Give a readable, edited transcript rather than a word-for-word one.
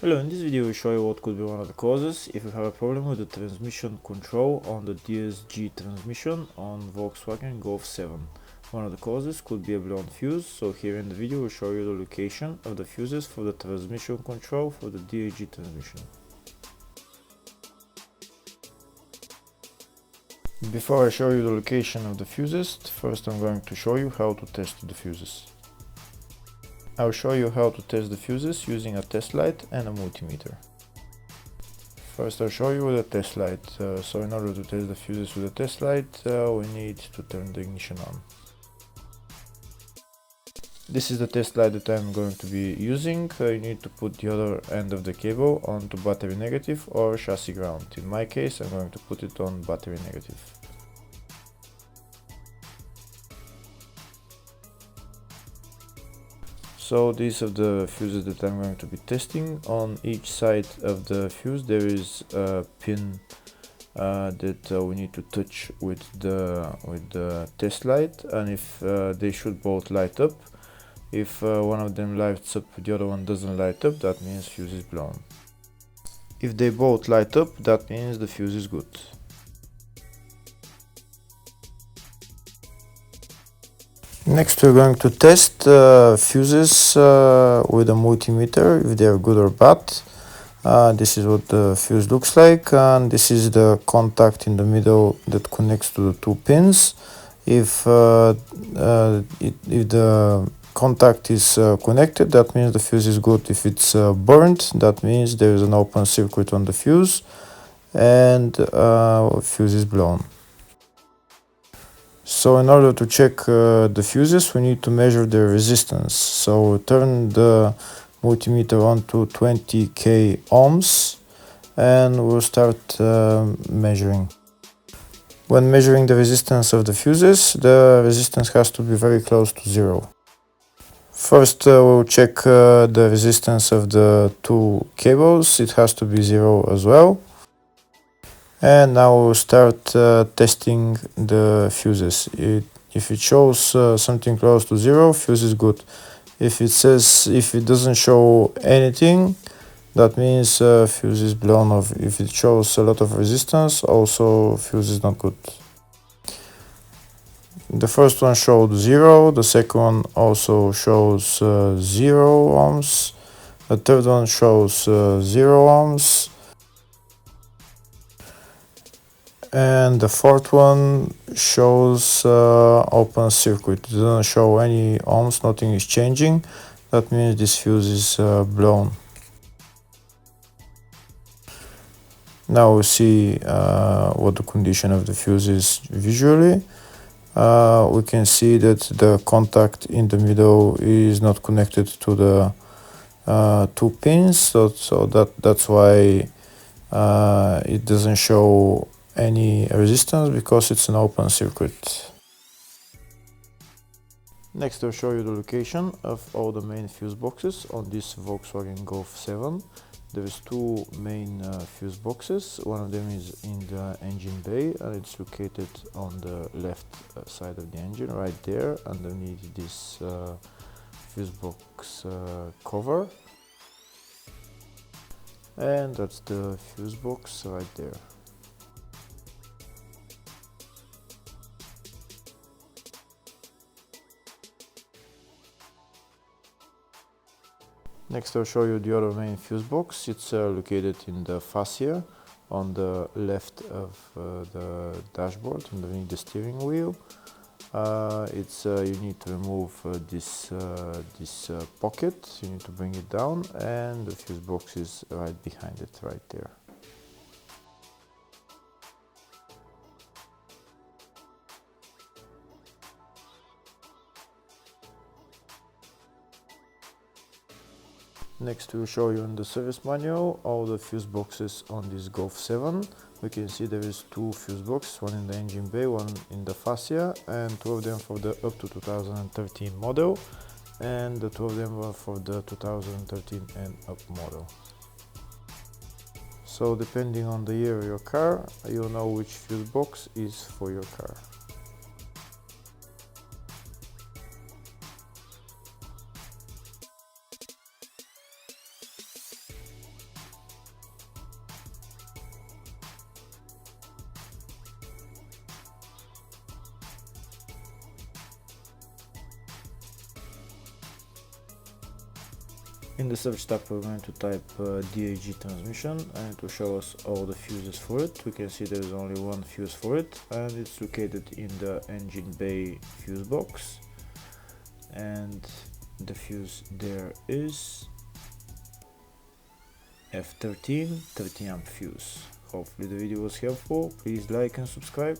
Hello, in this video we show you what could be one of the causes if you have a problem with the transmission control on the DSG transmission on Volkswagen Golf 7. One of the causes could be a blown fuse, so here in the video we'll show you the location of the fuses for the transmission control for the DSG transmission. Before I show you the location of the fuses, first I'm going to show you how to test the fuses. I'll show you how to test the fuses using a test light and a multimeter. First I'll show you with a test light. So in order to test the fuses with a test light, we need to turn the ignition on. This is the test light that I'm going to be using. You need to put the other end of the cable onto battery negative or chassis ground. In my case I'm going to put it on battery negative. So these are the fuses that I'm going to be testing. On each side of the fuse there is a pin that we need to touch with the test light, and if they should both light up. If one of them lights up, the other one doesn't light up, that means fuse is blown. If they both light up, that means the fuse is good. Next we're going to test fuses with a multimeter, if they are good or bad. This is what the fuse looks like, and this is the contact in the middle that connects to the two pins. If the contact is connected, that means the fuse is good. If it's burnt, that means there is an open circuit on the fuse and fuse is blown. So in order to check the fuses, we need to measure their resistance. So turn the multimeter on to 20k ohms and we'll start measuring. When measuring the resistance of the fuses, the resistance has to be very close to zero. First we'll check the resistance of the two cables. It has to be zero as well. And now we'll start testing the fuses. If it shows something close to zero, fuse is good. If it doesn't show anything, that means fuse is blown off. If it shows a lot of resistance, also fuse is not good. The first one showed 0, the second one also shows 0 ohms, the third one shows 0 ohms, and the fourth one shows open circuit. It doesn't show any ohms, nothing is changing. That means this fuse is blown. Now we see what the condition of the fuse is visually. We can see that the contact in the middle is not connected to the two pins, so that's why it doesn't show any resistance, because it's an open circuit. Next I'll show you the location of all the main fuse boxes on this Volkswagen Golf 7. There is two main fuse boxes. One of them is in the engine bay and it's located on the left side of the engine, right there underneath this fuse box cover. And that's the fuse box right there. Next I'll show you the other main fuse box. It's located in the fascia on the left of the dashboard, underneath the steering wheel. You need to remove this pocket, you need to bring it down, and the fuse box is right behind it, right there. Next we'll show you in the service manual all the fuse boxes on this Golf 7. We can see there is two fuse boxes, one in the engine bay, one in the fascia, and two of them for the up to 2013 model, and the two of them were for the 2013 and up model. So depending on the year of your car, you'll know which fuse box is for your car. In the search tab we're going to type DSG Transmission, and it will show us all the fuses for it. We can see there is only one fuse for it, and it's located in the engine bay fuse box, and the fuse there is F13 30 amp fuse. Hopefully the video was helpful. Please like and subscribe.